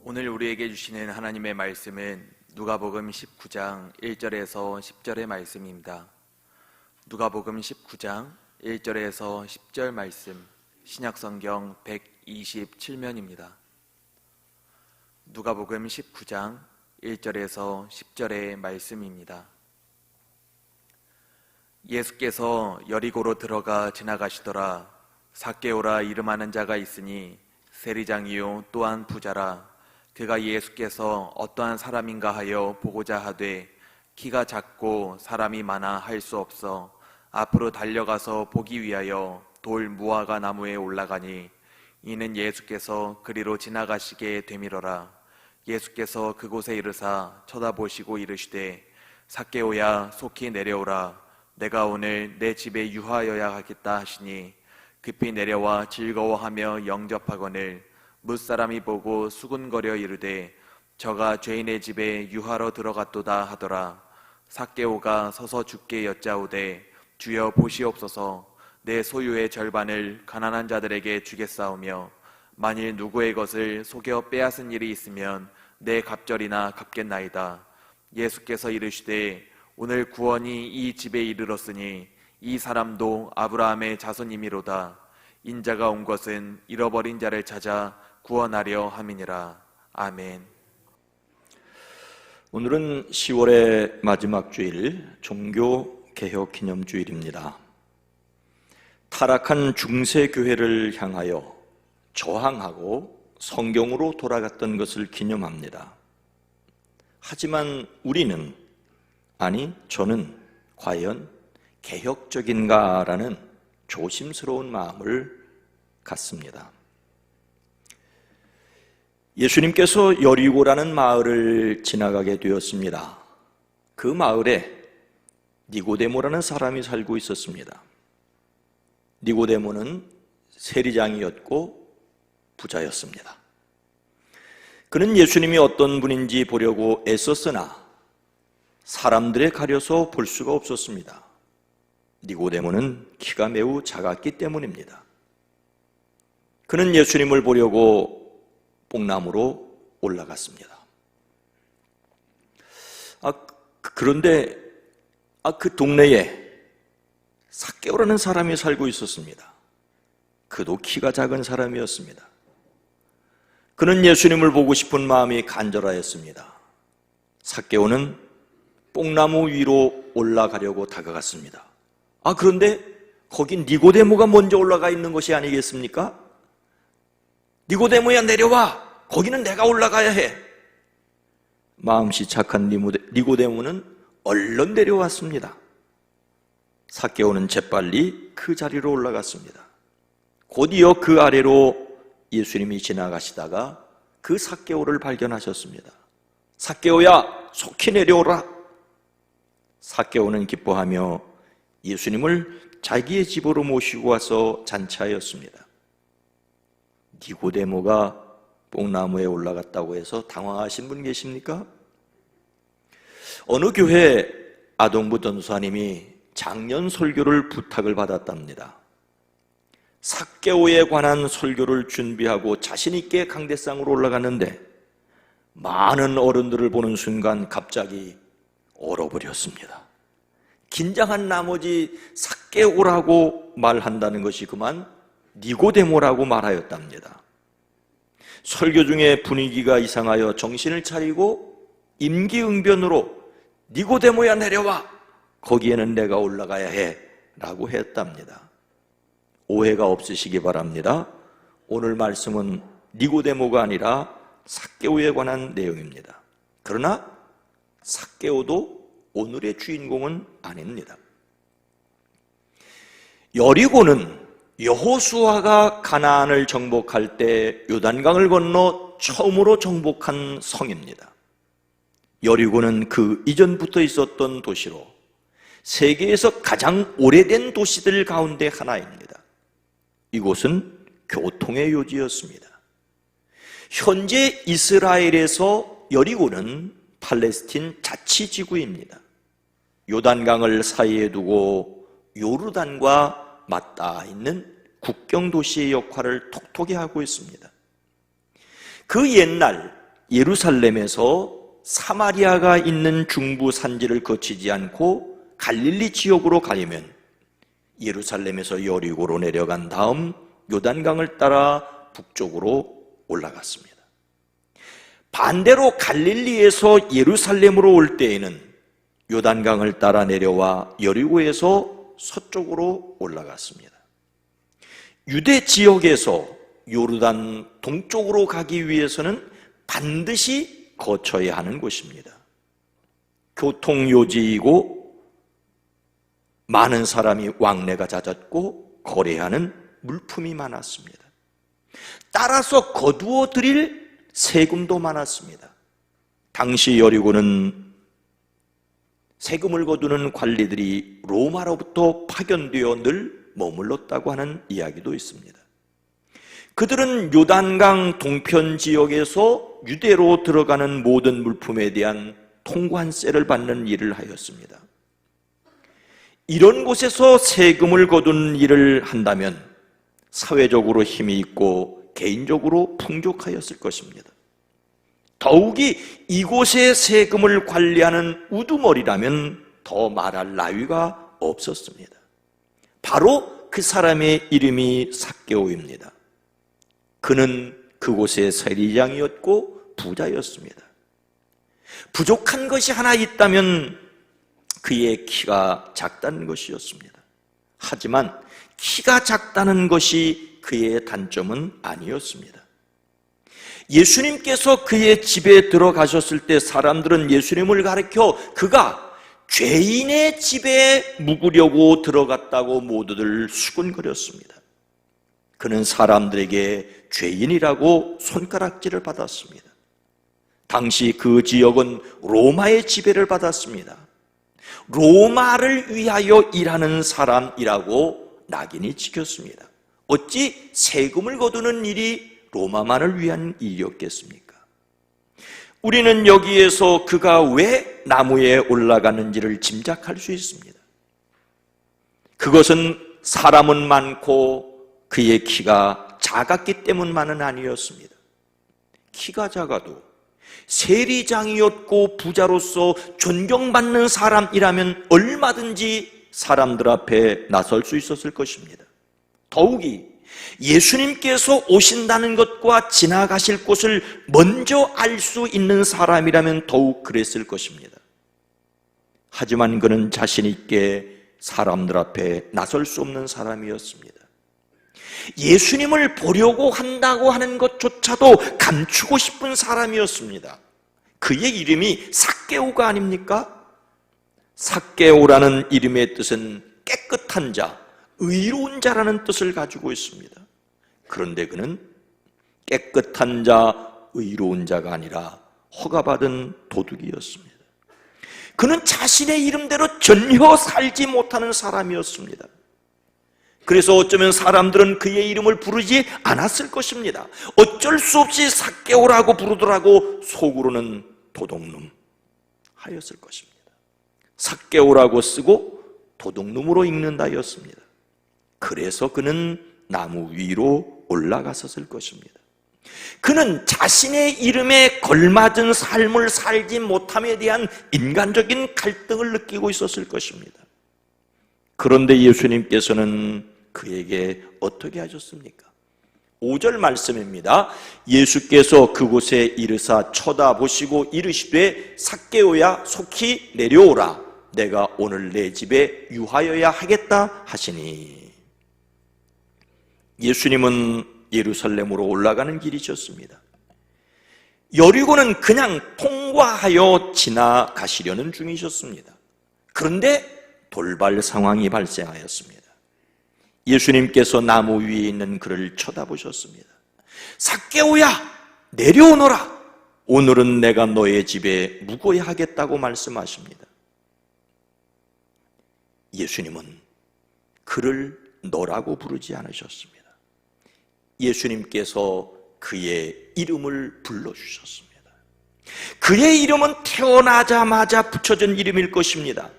오늘 우리에게 주시는 하나님의 말씀은 누가복음 19장 1절에서 10절의 말씀입니다. 누가복음 19장 1절에서 10절 말씀, 신약성경 127면입니다. 누가복음 19장 1절에서 10절의 말씀입니다. 예수께서 여리고로 들어가 지나가시더라. 삭개오라 이름하는 자가 있으니 세리장이요 또한 부자라. 그가 예수께서 어떠한 사람인가 하여 보고자 하되 키가 작고 사람이 많아 할 수 없어 앞으로 달려가서 보기 위하여 돌 무화과 나무에 올라가니 이는 예수께서 그리로 지나가시게 되밀어라. 예수께서 그곳에 이르사 쳐다보시고 이르시되 삭개오야 속히 내려오라. 내가 오늘 내 집에 유하여야 하겠다 하시니 급히 내려와 즐거워하며 영접하거늘 뭇사람이 보고 수군거려 이르되 저가 죄인의 집에 유하러 들어갔도다 하더라. 삭개오가 서서 주께 여짜오되 주여 보시옵소서. 내 소유의 절반을 가난한 자들에게 주겠사오며 만일 누구의 것을 속여 빼앗은 일이 있으면 내 갑절이나 갚겠나이다. 예수께서 이르시되 오늘 구원이 이 집에 이르렀으니 이 사람도 아브라함의 자손이미로다. 인자가 온 것은 잃어버린 자를 찾아 구원하려 함이니라. 아멘. 오늘은 10월의 마지막 주일, 종교개혁기념주일입니다. 타락한 중세교회를 향하여 저항하고 성경으로 돌아갔던 것을 기념합니다. 하지만 우리는, 아니 저는 과연 개혁적인가라는 조심스러운 마음을 갖습니다. 예수님께서 여리고라는 마을을 지나가게 되었습니다. 그 마을에 니고데모라는 사람이 살고 있었습니다. 니고데모는 세리장이었고 부자였습니다. 그는 예수님이 어떤 분인지 보려고 애썼으나 사람들에 가려서 볼 수가 없었습니다. 니고데모는 키가 매우 작았기 때문입니다. 그는 예수님을 보려고 뽕나무로 올라갔습니다. 그런데 그 동네에 삭개오라는 사람이 살고 있었습니다. 그도 키가 작은 사람이었습니다. 그는 예수님을 보고 싶은 마음이 간절하였습니다. 삭개오는 뽕나무 위로 올라가려고 다가갔습니다. 그런데 거기 니고데모가 먼저 올라가 있는 것이 아니겠습니까? 니고데모야 내려와. 거기는 내가 올라가야 해. 마음씨 착한 니고데모는 얼른 내려왔습니다. 삭개오는 재빨리 그 자리로 올라갔습니다. 곧이어 그 아래로 예수님이 지나가시다가 그 삭개오를 발견하셨습니다. 삭개오야 속히 내려오라. 삭개오는 기뻐하며 예수님을 자기의 집으로 모시고 와서 잔치하였습니다. 니고데모가 뽕나무에 올라갔다고 해서 당황하신 분 계십니까? 어느 교회 아동부 전도사님이 작년 설교를 부탁을 받았답니다. 삭개오에 관한 설교를 준비하고 자신 있게 강대상으로 올라갔는데 많은 어른들을 보는 순간 갑자기 얼어버렸습니다. 긴장한 나머지 삭개오라고 말한다는 것이 그만 니고데모라고 말하였답니다. 설교 중에 분위기가 이상하여 정신을 차리고 임기응변으로 니고데모야 내려와. 거기에는 내가 올라가야 해 라고 했답니다. 오해가 없으시기 바랍니다. 오늘 말씀은 니고데모가 아니라 삭개오에 관한 내용입니다. 그러나 삭개오도 오늘의 주인공은 아닙니다. 여리고는 여호수아가 가나안을 정복할 때 요단강을 건너 처음으로 정복한 성입니다. 여리고는 그 이전부터 있었던 도시로 세계에서 가장 오래된 도시들 가운데 하나입니다. 이곳은 교통의 요지였습니다. 현재 이스라엘에서 여리고는 팔레스틴 자치지구입니다. 요단강을 사이에 두고 요르단과 맞닿아 있는 국경도시의 역할을 톡톡히 하고 있습니다. 그 옛날 예루살렘에서 사마리아가 있는 중부 산지를 거치지 않고 갈릴리 지역으로 가려면 예루살렘에서 여리고로 내려간 다음 요단강을 따라 북쪽으로 올라갔습니다. 반대로 갈릴리에서 예루살렘으로 올 때에는 요단강을 따라 내려와 여리고에서 서쪽으로 올라갔습니다. 유대 지역에서 요르단 동쪽으로 가기 위해서는 반드시 거쳐야 하는 곳입니다. 교통요지이고 많은 사람이 왕래가 잦았고 거래하는 물품이 많았습니다. 따라서 거두어 드릴 세금도 많았습니다. 당시 여리고는 세금을 거두는 관리들이 로마로부터 파견되어 늘 머물렀다고 하는 이야기도 있습니다. 그들은 요단강 동편 지역에서 유대로 들어가는 모든 물품에 대한 통관세를 받는 일을 하였습니다. 이런 곳에서 세금을 거두는 일을 한다면 사회적으로 힘이 있고 개인적으로 풍족하였을 것입니다. 더욱이 이곳의 세금을 관리하는 우두머리라면 더 말할 나위가 없었습니다. 바로 그 사람의 이름이 삭개오입니다. 그는 그곳의 세리장이었고 부자였습니다. 부족한 것이 하나 있다면 그의 키가 작다는 것이었습니다. 하지만 키가 작다는 것이 그의 단점은 아니었습니다. 예수님께서 그의 집에 들어가셨을 때 사람들은 예수님을 가리켜 그가 죄인의 집에 묵으려고 들어갔다고 모두들 수군거렸습니다. 그는 사람들에게 죄인이라고 손가락질을 받았습니다. 당시 그 지역은 로마의 지배를 받았습니다. 로마를 위하여 일하는 사람이라고 낙인이 찍혔습니다. 어찌 세금을 거두는 일이 로마만을 위한 일이었겠습니까? 우리는 여기에서 그가 왜 나무에 올라가는지를 짐작할 수 있습니다. 그것은 사람은 많고 그의 키가 작았기 때문만은 아니었습니다. 키가 작아도 세리장이었고 부자로서 존경받는 사람이라면 얼마든지 사람들 앞에 나설 수 있었을 것입니다. 더욱이 예수님께서 오신다는 것과 지나가실 곳을 먼저 알 수 있는 사람이라면 더욱 그랬을 것입니다. 하지만 그는 자신 있게 사람들 앞에 나설 수 없는 사람이었습니다. 예수님을 보려고 한다고 하는 것조차도 감추고 싶은 사람이었습니다. 그의 이름이 삭개오가 아닙니까? 삭개오라는 이름의 뜻은 깨끗한 자, 의로운 자라는 뜻을 가지고 있습니다. 그런데 그는 깨끗한 자, 의로운 자가 아니라 허가받은 도둑이었습니다. 그는 자신의 이름대로 전혀 살지 못하는 사람이었습니다. 그래서 어쩌면 사람들은 그의 이름을 부르지 않았을 것입니다. 어쩔 수 없이 삭개오라고 부르더라고 속으로는 도둑놈 하였을 것입니다. 삭개오라고 쓰고 도둑놈으로 읽는다였습니다. 그래서 그는 나무 위로 올라갔었을 것입니다. 그는 자신의 이름에 걸맞은 삶을 살지 못함에 대한 인간적인 갈등을 느끼고 있었을 것입니다. 그런데 예수님께서는 그에게 어떻게 하셨습니까? 5절 말씀입니다. 예수께서 그곳에 이르사 쳐다보시고 이르시되 삭개오야 속히 내려오라. 내가 오늘 내 집에 유하여야 하겠다 하시니. 예수님은 예루살렘으로 올라가는 길이셨습니다. 여리고는 그냥 통과하여 지나가시려는 중이셨습니다. 그런데 돌발 상황이 발생하였습니다. 예수님께서 나무 위에 있는 그를 쳐다보셨습니다. 삭개오야 내려오너라. 오늘은 내가 너의 집에 묵어야 하겠다고 말씀하십니다. 예수님은 그를 너라고 부르지 않으셨습니다. 예수님께서 그의 이름을 불러주셨습니다. 그의 이름은 태어나자마자 붙여진 이름일 것입니다.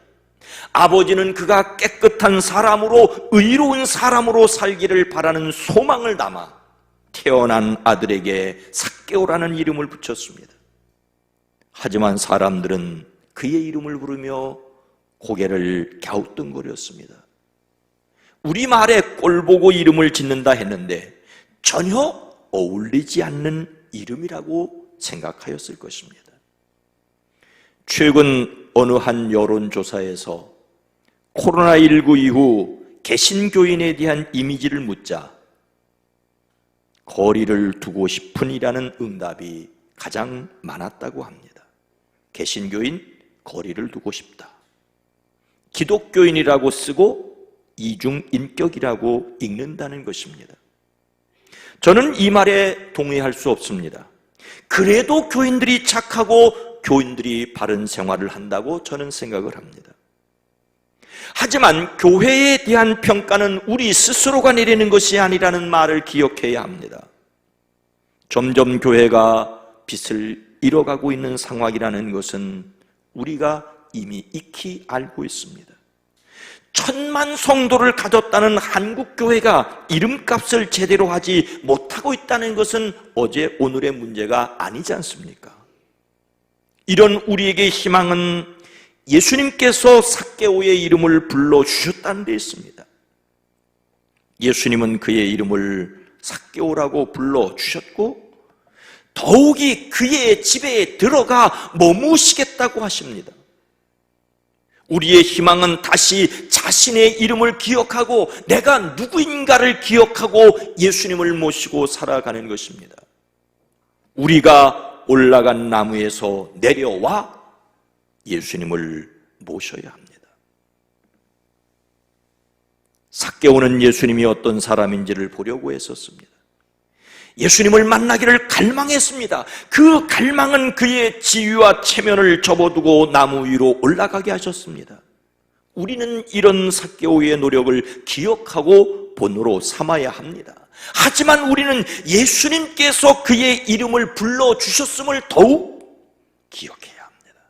아버지는 그가 깨끗한 사람으로 의로운 사람으로 살기를 바라는 소망을 담아 태어난 아들에게 삭개오라는 이름을 붙였습니다. 하지만 사람들은 그의 이름을 부르며 고개를 갸우뚱거렸습니다. 우리말에 꼴보고 이름을 짓는다 했는데 전혀 어울리지 않는 이름이라고 생각하였을 것입니다. 최근 어느 한 여론조사에서 코로나19 이후 개신교인에 대한 이미지를 묻자 거리를 두고 싶은이라는 응답이 가장 많았다고 합니다. 개신교인, 거리를 두고 싶다. 기독교인이라고 쓰고 이중인격이라고 읽는다는 것입니다. 저는 이 말에 동의할 수 없습니다. 그래도 교인들이 착하고 교인들이 바른 생활을 한다고 저는 생각을 합니다. 하지만 교회에 대한 평가는 우리 스스로가 내리는 것이 아니라는 말을 기억해야 합니다. 점점 교회가 빛을 잃어가고 있는 상황이라는 것은 우리가 이미 익히 알고 있습니다. 1000만 성도를 가졌다는 한국교회가 이름값을 제대로 하지 못하고 있다는 것은 어제 오늘의 문제가 아니지 않습니까? 이런 우리에게 희망은 예수님께서 삭개오의 이름을 불러주셨다는 데 있습니다. 예수님은 그의 이름을 삭개오라고 불러주셨고 더욱이 그의 집에 들어가 머무시겠다고 하십니다. 우리의 희망은 다시 자신의 이름을 기억하고 내가 누구인가를 기억하고 예수님을 모시고 살아가는 것입니다. 우리가 올라간 나무에서 내려와 예수님을 모셔야 합니다. 삭개오는 예수님이 어떤 사람인지를 보려고 했었습니다. 예수님을 만나기를 갈망했습니다. 그 갈망은 그의 지위와 체면을 접어두고 나무 위로 올라가게 하셨습니다. 우리는 이런 삭개오의 노력을 기억하고 본으로 삼아야 합니다. 하지만 우리는 예수님께서 그의 이름을 불러주셨음을 더욱 기억해야 합니다.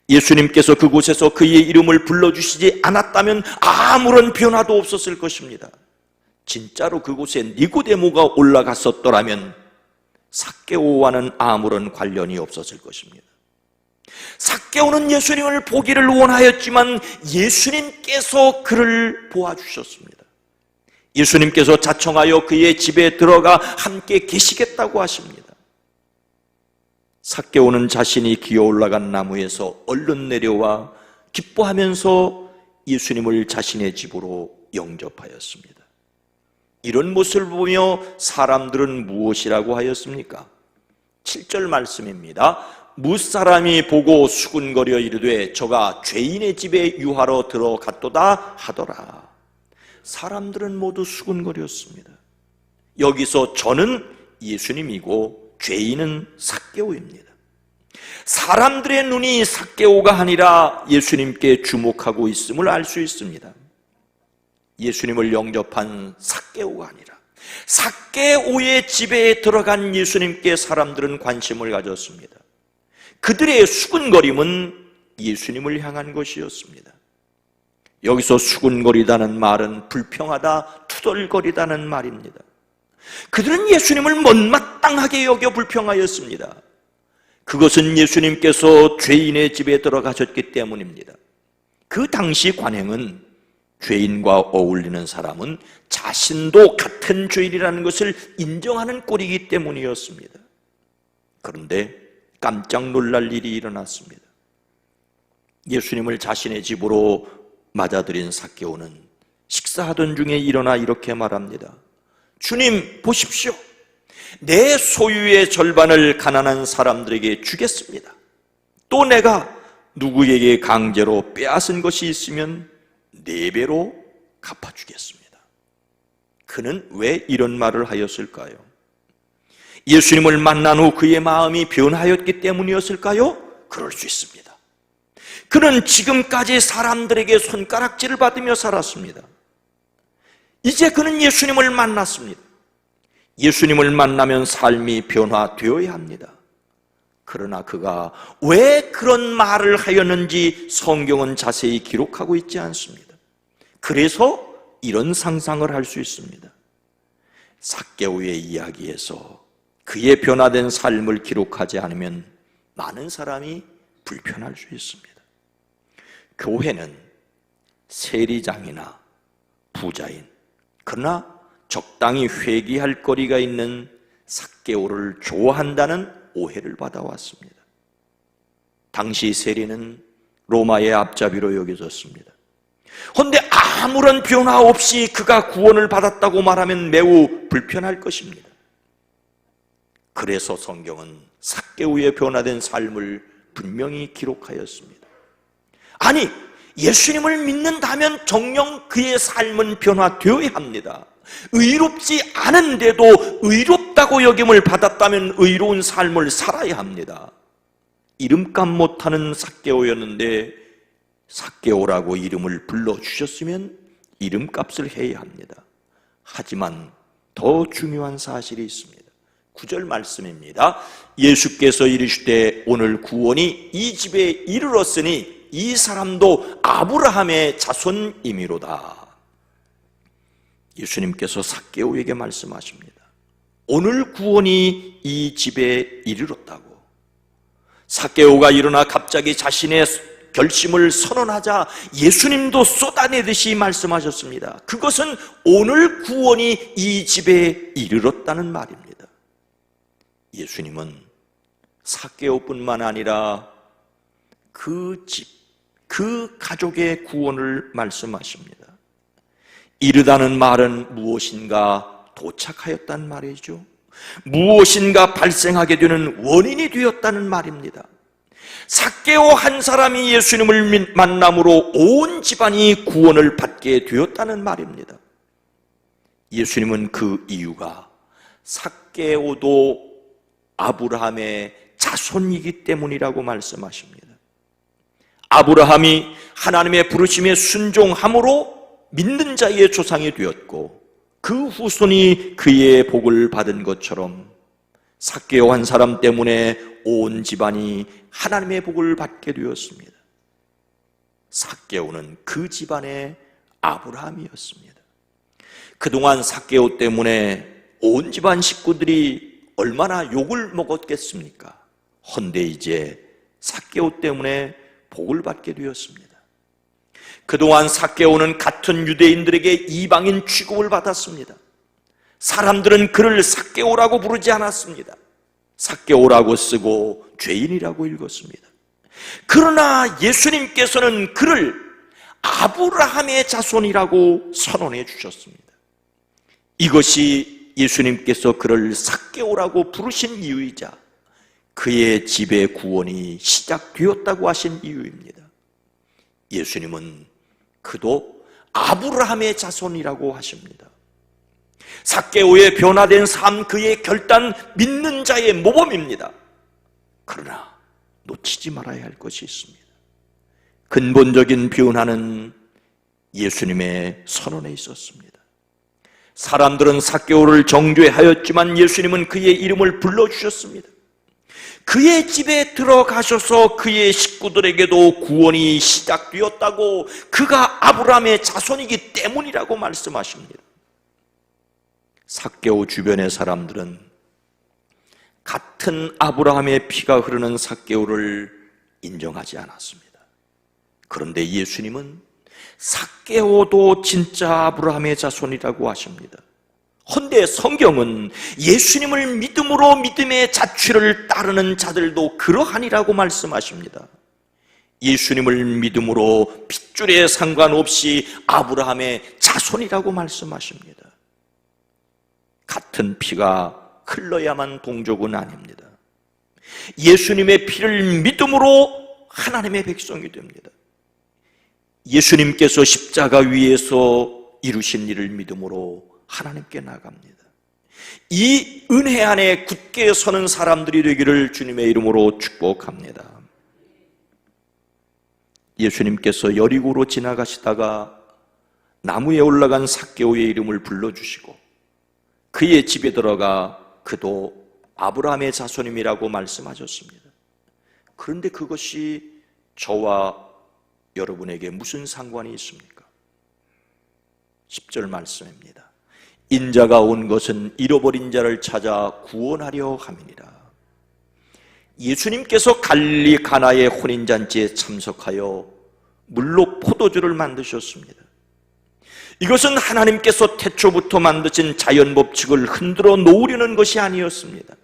예수님께서 그곳에서 그의 이름을 불러주시지 않았다면 아무런 변화도 없었을 것입니다. 진짜로 그곳에 니고데모가 올라갔었더라면 삭개오와는 아무런 관련이 없었을 것입니다. 삭개오는 예수님을 보기를 원하였지만 예수님께서 그를 보아주셨습니다. 예수님께서 자청하여 그의 집에 들어가 함께 계시겠다고 하십니다. 삭개오는 자신이 기어 올라간 나무에서 얼른 내려와 기뻐하면서 예수님을 자신의 집으로 영접하였습니다. 이런 모습을 보며 사람들은 무엇이라고 하였습니까? 7절 말씀입니다. 무사람이 보고 수군거려 이르되 저가 죄인의 집에 유하러 들어갔도다 하더라. 사람들은 모두 수군거렸습니다. 여기서 저는 예수님이고 죄인은 삭개오입니다. 사람들의 눈이 삭개오가 아니라 예수님께 주목하고 있음을 알 수 있습니다. 예수님을 영접한 삭개오가 아니라 삭개오의 집에 들어간 예수님께 사람들은 관심을 가졌습니다. 그들의 수군거림은 예수님을 향한 것이었습니다. 여기서 수군거리다는 말은 불평하다, 투덜거리다는 말입니다. 그들은 예수님을 못마땅하게 여겨 불평하였습니다. 그것은 예수님께서 죄인의 집에 들어가셨기 때문입니다. 그 당시 관행은 죄인과 어울리는 사람은 자신도 같은 죄인이라는 것을 인정하는 꼴이기 때문이었습니다. 그런데 깜짝 놀랄 일이 일어났습니다. 예수님을 자신의 집으로 맞아들인 삭개오는 식사하던 중에 일어나 이렇게 말합니다. 주님 보십시오. 내 소유의 절반을 가난한 사람들에게 주겠습니다. 또 내가 누구에게 강제로 빼앗은 것이 있으면 4배로 갚아주겠습니다. 그는 왜 이런 말을 하였을까요? 예수님을 만난 후 그의 마음이 변하였기 때문이었을까요? 그럴 수 있습니다. 그는 지금까지 사람들에게 손가락질을 받으며 살았습니다. 이제 그는 예수님을 만났습니다. 예수님을 만나면 삶이 변화되어야 합니다. 그러나 그가 왜 그런 말을 하였는지 성경은 자세히 기록하고 있지 않습니다. 그래서 이런 상상을 할 수 있습니다. 삭개오의 이야기에서 그의 변화된 삶을 기록하지 않으면 많은 사람이 불편할 수 있습니다. 교회는 세리장이나 부자인, 그러나 적당히 회개할 거리가 있는 삭개오를 좋아한다는 오해를 받아왔습니다. 당시 세리는 로마의 앞잡이로 여겨졌습니다. 그런데 아무런 변화 없이 그가 구원을 받았다고 말하면 매우 불편할 것입니다. 그래서 성경은 삭개오의 변화된 삶을 분명히 기록하였습니다. 아니, 예수님을 믿는다면 정녕 그의 삶은 변화되어야 합니다. 의롭지 않은데도 의롭다고 여김을 받았다면 의로운 삶을 살아야 합니다. 이름값 못하는 삭개오였는데 삭개오라고 이름을 불러주셨으면 이름값을 해야 합니다. 하지만 더 중요한 사실이 있습니다. 9절 말씀입니다. 예수께서 이르시되 오늘 구원이 이 집에 이르렀으니 이 사람도 아브라함의 자손임이로다. 예수님께서 삭개오에게 말씀하십니다. 오늘 구원이 이 집에 이르렀다고. 삭개오가 일어나 갑자기 자신의 결심을 선언하자 예수님도 쏟아내듯이 말씀하셨습니다. 그것은 오늘 구원이 이 집에 이르렀다는 말입니다. 예수님은 삭개오뿐만 아니라 그 집, 그 가족의 구원을 말씀하십니다. 이르다는 말은 무엇인가 도착하였다는 말이죠. 무엇인가 발생하게 되는 원인이 되었다는 말입니다. 삭개오 한 사람이 예수님을 만남으로 온 집안이 구원을 받게 되었다는 말입니다. 예수님은 그 이유가 삭개오도 아브라함의 자손이기 때문이라고 말씀하십니다. 아브라함이 하나님의 부르심에 순종함으로 믿는 자의 조상이 되었고 그 후손이 그의 복을 받은 것처럼 삭개오 한 사람 때문에 온 집안이 하나님의 복을 받게 되었습니다. 삭개오는 그 집안의 아브라함이었습니다. 그동안 삭개오 때문에 온 집안 식구들이 얼마나 욕을 먹었겠습니까? 헌데 이제 삭개오 때문에 복을 받게 되었습니다. 그동안 삭개오는 같은 유대인들에게 이방인 취급을 받았습니다. 사람들은 그를 삭개오라고 부르지 않았습니다. 삭개오라고 쓰고 죄인이라고 읽었습니다. 그러나 예수님께서는 그를 아브라함의 자손이라고 선언해 주셨습니다. 이것이 예수님께서 그를 삭개오라고 부르신 이유이자 그의 집의 구원이 시작되었다고 하신 이유입니다. 예수님은 그도 아브라함의 자손이라고 하십니다. 삭개오의 변화된 삶, 그의 결단, 믿는 자의 모범입니다. 그러나 놓치지 말아야 할 것이 있습니다. 근본적인 변화는 예수님의 선언에 있었습니다. 사람들은 삭개오를 정죄하였지만 예수님은 그의 이름을 불러주셨습니다. 그의 집에 들어가셔서 그의 식구들에게도 구원이 시작되었다고, 그가 아브라함의 자손이기 때문이라고 말씀하십니다. 삭개오 주변의 사람들은 같은 아브라함의 피가 흐르는 삭개오를 인정하지 않았습니다. 그런데 예수님은 삭개오도 진짜 아브라함의 자손이라고 하십니다. 헌데 성경은 예수님을 믿음으로 믿음의 자취를 따르는 자들도 그러하니라고 말씀하십니다. 예수님을 믿음으로 핏줄에 상관없이 아브라함의 자손이라고 말씀하십니다. 같은 피가 흘러야만 동족은 아닙니다. 예수님의 피를 믿음으로 하나님의 백성이 됩니다. 예수님께서 십자가 위에서 이루신 일을 믿음으로 하나님께 나갑니다. 이 은혜 안에 굳게 서는 사람들이 되기를 주님의 이름으로 축복합니다. 예수님께서 여리고로 지나가시다가 나무에 올라간 삭개오의 이름을 불러주시고 그의 집에 들어가 그도 아브라함의 자손임이라고 말씀하셨습니다. 그런데 그것이 저와 여러분에게 무슨 상관이 있습니까? 10절 말씀입니다. 인자가 온 것은 잃어버린 자를 찾아 구원하려 함이니라. 예수님께서 갈릴리 가나의 혼인잔치에 참석하여 물로 포도주를 만드셨습니다. 이것은 하나님께서 태초부터 만드신 자연법칙을 흔들어 놓으려는 것이 아니었습니다.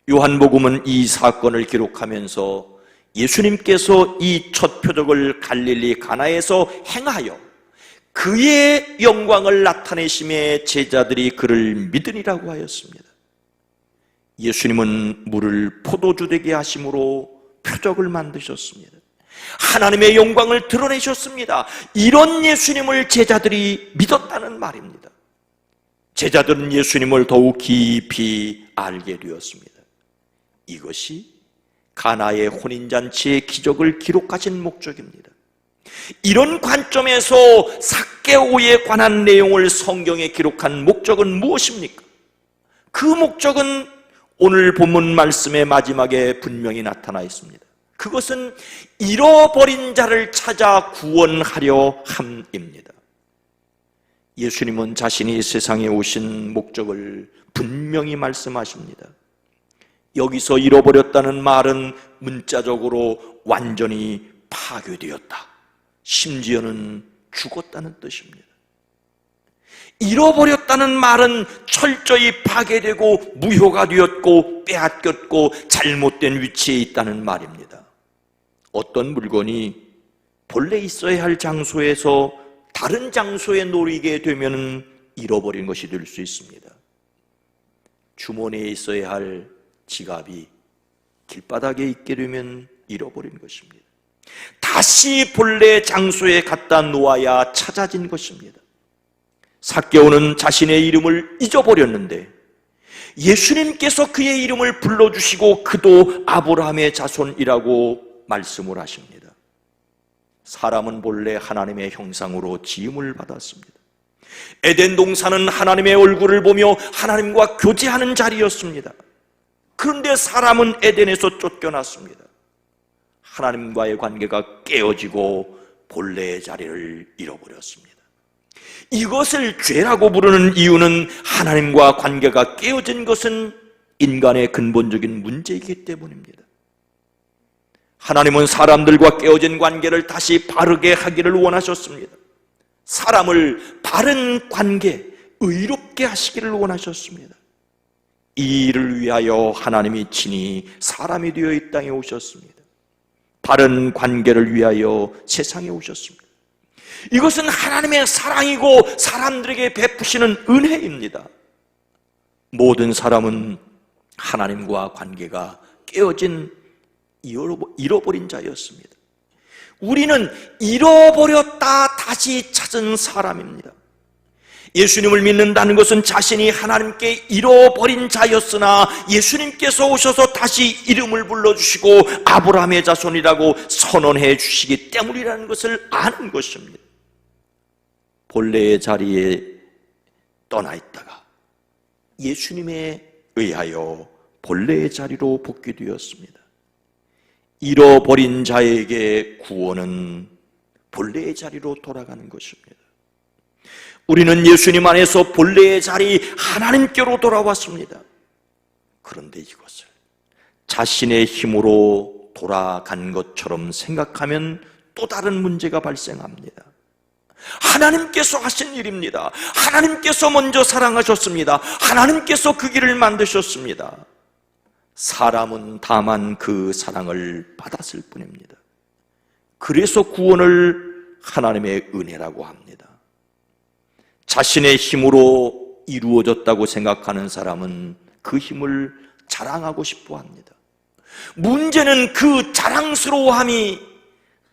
요한복음은 이 사건을 기록하면서 예수님께서 이 첫 표적을 갈릴리 가나에서 행하여 그의 영광을 나타내심에 제자들이 그를 믿으리라고 하였습니다. 예수님은 물을 포도주 되게 하심으로 표적을 만드셨습니다. 하나님의 영광을 드러내셨습니다. 이런 예수님을 제자들이 믿었다는 말입니다. 제자들은 예수님을 더욱 깊이 알게 되었습니다. 이것이 가나의 혼인잔치의 기적을 기록하신 목적입니다. 이런 관점에서 삭개오에 관한 내용을 성경에 기록한 목적은 무엇입니까? 그 목적은 오늘 본문 말씀의 마지막에 분명히 나타나 있습니다. 그것은 잃어버린 자를 찾아 구원하려 함입니다. 예수님은 자신이 세상에 오신 목적을 분명히 말씀하십니다. 여기서 잃어버렸다는 말은 문자적으로 완전히 파괴되었다, 심지어는 죽었다는 뜻입니다. 잃어버렸다는 말은 철저히 파괴되고 무효가 되었고 빼앗겼고 잘못된 위치에 있다는 말입니다. 어떤 물건이 본래 있어야 할 장소에서 다른 장소에 놓이게 되면 잃어버린 것이 될 수 있습니다. 주머니에 있어야 할 지갑이 길바닥에 있게 되면 잃어버린 것입니다. 다시 본래 장소에 갖다 놓아야 찾아진 것입니다. 삭개오는 자신의 이름을 잊어버렸는데 예수님께서 그의 이름을 불러주시고 그도 아브라함의 자손이라고 말씀을 하십니다. 사람은 본래 하나님의 형상으로 지음을 받았습니다. 에덴 동산은 하나님의 얼굴을 보며 하나님과 교제하는 자리였습니다. 그런데 사람은 에덴에서 쫓겨났습니다. 하나님과의 관계가 깨어지고 본래의 자리를 잃어버렸습니다. 이것을 죄라고 부르는 이유는 하나님과 관계가 깨어진 것은 인간의 근본적인 문제이기 때문입니다. 하나님은 사람들과 깨어진 관계를 다시 바르게 하기를 원하셨습니다. 사람을 바른 관계, 의롭게 하시기를 원하셨습니다. 이 일을 위하여 하나님이 친히 사람이 되어 이 땅에 오셨습니다. 바른 관계를 위하여 세상에 오셨습니다. 이것은 하나님의 사랑이고 사람들에게 베푸시는 은혜입니다. 모든 사람은 하나님과 관계가 깨어진 잃어버린 자였습니다. 우리는 잃어버렸다 다시 찾은 사람입니다. 예수님을 믿는다는 것은 자신이 하나님께 잃어버린 자였으나 예수님께서 오셔서 다시 이름을 불러주시고 아브라함의 자손이라고 선언해 주시기 때문이라는 것을 아는 것입니다. 본래의 자리에 떠나 있다가 예수님에 의하여 본래의 자리로 복귀되었습니다. 잃어버린 자에게 구원은 본래의 자리로 돌아가는 것입니다. 우리는 예수님 안에서 본래의 자리 하나님께로 돌아왔습니다. 그런데 이것을 자신의 힘으로 돌아간 것처럼 생각하면 또 다른 문제가 발생합니다. 하나님께서 하신 일입니다. 하나님께서 먼저 사랑하셨습니다. 하나님께서 그 길을 만드셨습니다. 사람은 다만 그 사랑을 받았을 뿐입니다. 그래서 구원을 하나님의 은혜라고 합니다. 자신의 힘으로 이루어졌다고 생각하는 사람은 그 힘을 자랑하고 싶어 합니다. 문제는 그 자랑스러워함이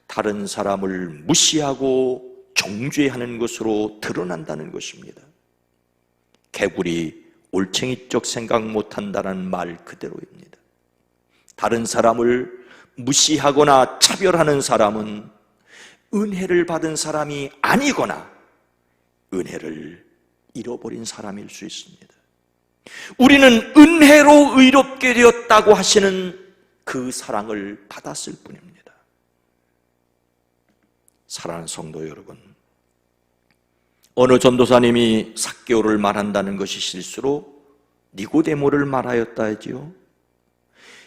다른 사람을 무시하고 정죄하는 것으로 드러난다는 것입니다. 개구리 올챙이적 생각 못한다는 말 그대로입니다. 다른 사람을 무시하거나 차별하는 사람은 은혜를 받은 사람이 아니거나 은혜를 잃어버린 사람일 수 있습니다. 우리는 은혜로 의롭게 되었다고 하시는 그 사랑을 받았을 뿐입니다. 사랑하는 성도 여러분, 어느 전도사님이 삭개오를 말한다는 것이 실수로 니고데모를 말하였다 하지요.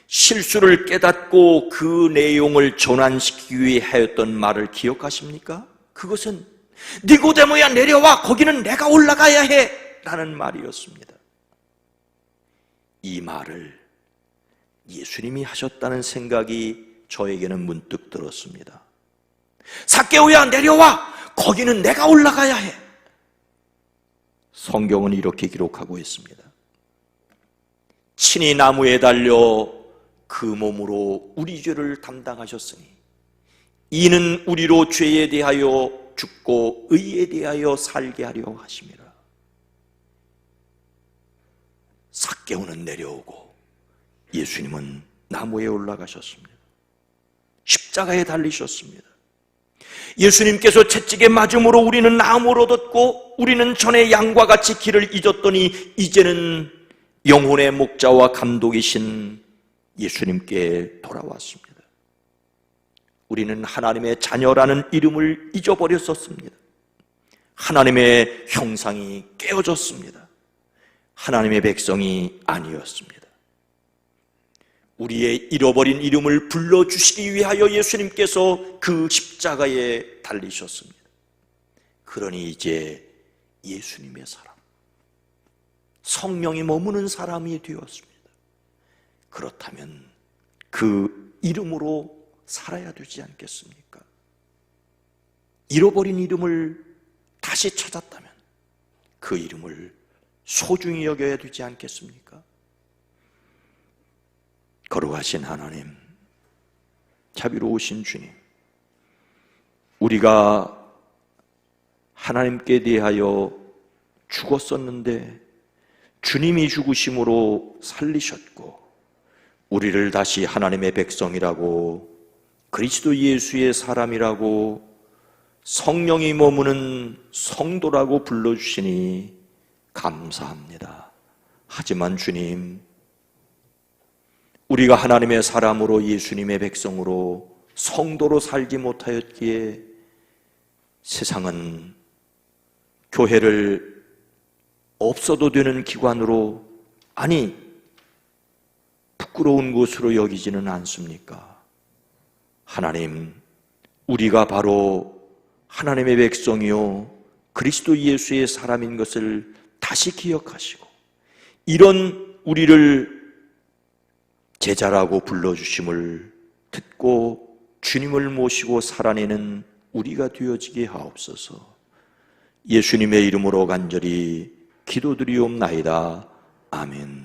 실수를 깨닫고 그 내용을 전환시키기 위해 하였던 말을 기억하십니까? 그것은 니고데모야 내려와, 거기는 내가 올라가야 해 라는 말이었습니다. 이 말을 예수님이 하셨다는 생각이 저에게는 문득 들었습니다. 삭개오야 내려와, 거기는 내가 올라가야 해. 성경은 이렇게 기록하고 있습니다. 친히 나무에 달려 그 몸으로 우리 죄를 담당하셨으니 이는 우리로 죄에 대하여 죽고 의에 대하여 살게 하려 하심이라. 삭개오는 내려오고 예수님은 나무에 올라가셨습니다. 십자가에 달리셨습니다. 예수님께서 채찍에 맞음으로 우리는 나음을 얻었고, 우리는 전에 양과 같이 길을 잊었더니 이제는 영혼의 목자와 감독이신 예수님께 돌아왔습니다. 우리는 하나님의 자녀라는 이름을 잊어버렸었습니다. 하나님의 형상이 깨어졌습니다. 하나님의 백성이 아니었습니다. 우리의 잃어버린 이름을 불러주시기 위하여 예수님께서 그 십자가에 달리셨습니다. 그러니 이제 예수님의 사람, 성령이 머무는 사람이 되었습니다. 그렇다면 그 이름으로 살아야 되지 않겠습니까? 잃어버린 이름을 다시 찾았다면 그 이름을 소중히 여겨야 되지 않겠습니까? 거룩하신 하나님, 자비로우신 주님, 우리가 하나님께 대하여 죽었었는데 주님이 죽으심으로 살리셨고, 우리를 다시 하나님의 백성이라고, 그리스도 예수의 사람이라고, 성령이 머무는 성도라고 불러주시니 감사합니다. 하지만 주님, 우리가 하나님의 사람으로, 예수님의 백성으로, 성도로 살지 못하였기에 세상은 교회를 없어도 되는 기관으로, 아니 부끄러운 곳으로 여기지는 않습니까? 하나님, 우리가 바로 하나님의 백성이요 그리스도 예수의 사람인 것을 다시 기억하시고, 이런 우리를 제자라고 불러주심을 듣고 주님을 모시고 살아내는 우리가 되어지게 하옵소서. 예수님의 이름으로 간절히 기도드리옵나이다. 아멘.